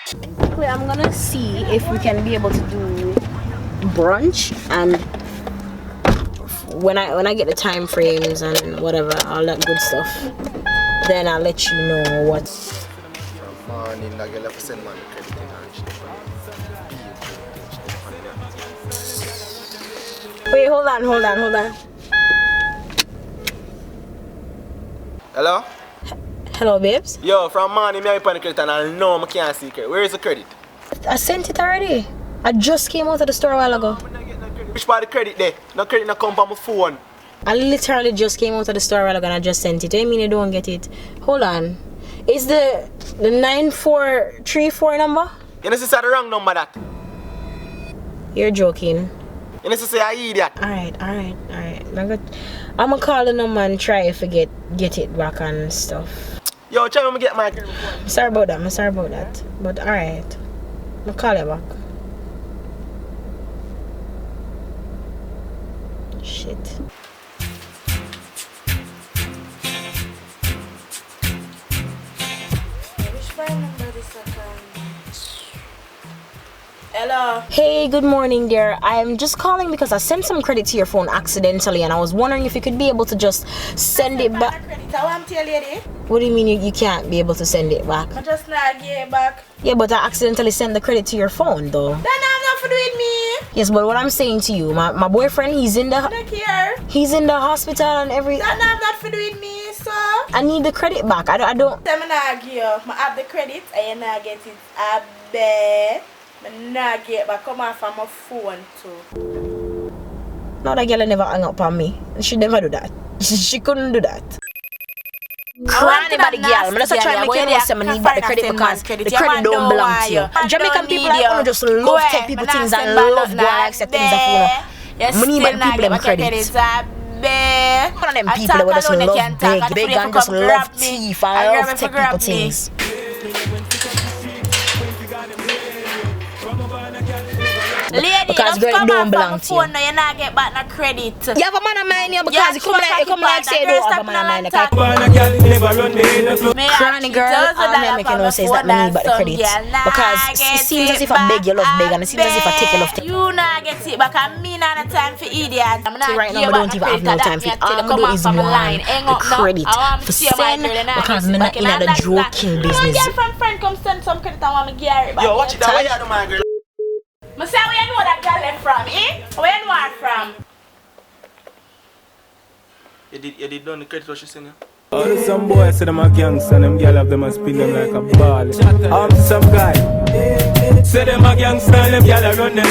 I'm gonna see if we can be able to do brunch, and when I get the time frames and whatever, all that good stuff, then I'll let you know what's. Wait, hold on. Hello? Hello, babes. Yo, from morning, me on the credit and I know I can't see credit. Where is the credit? I sent it already. I just came out of the store a while ago. Which part of the credit there? No credit no come from my phone. I literally just came out of the store a while ago and I just sent it. I mean you don't get it. Hold on. Is the 9434 number? You know this is the wrong number that. You're joking. You know this is I idiot. Alright. I'm gonna call the number and try if I get it back and stuff. Yo, try me get my credit. I'm sorry about that. But alright. I'll call you back. Shit. Which phone number is that? Hello. Hey, good morning, dear. I'm just calling because I sent some credit to your phone accidentally, and I was wondering if you could be able to just send it back. What do you mean you can't be able to send it back? I just not get it back. Yeah, but I accidentally sent the credit to your phone, though. Then I'm not for doing me. Yes, but what I'm saying to you, my boyfriend, he's in the I don't care. he's in the hospital and everything. Then I'm not for doing me, so. I need the credit back. I don't. I'm not give you. I have the credit and you not get it. I bet. I'm not get it back. Come off from my phone too. No, that girl never hung up on me. She never do that. She couldn't do that. Crying about the girl. I'm just trying to make you know some need back the credit because the credit don't belong to you. Jamaican people are gonna just love take people things and love go and accept things that you money back people them credit. One of them people that just love beg and just love thief and love take people things. Lady, because credit don't belong to you. No, you not get back no credit. You have a man of mine here because you come like say you don't have a man of mine. Cranny girl, all me make you know says that me need back the credit because it seems as if I beg you love beg and it seems as if I take you love take. You not get it back and me not have time for idiot. So right now I don't even have no time for it. All I do is want the credit for send because I'm not in the joking business. Your girlfriend friend come send some credit and want me get it back. Yo, watch it that way you do my girl. I say where you know that girl left from, eh? Where you know her from? You did done the credit what she sent you? All some boys say them a gangster and them girl have them a spin them like a ball. Some guy say them a gangster and them girl run them.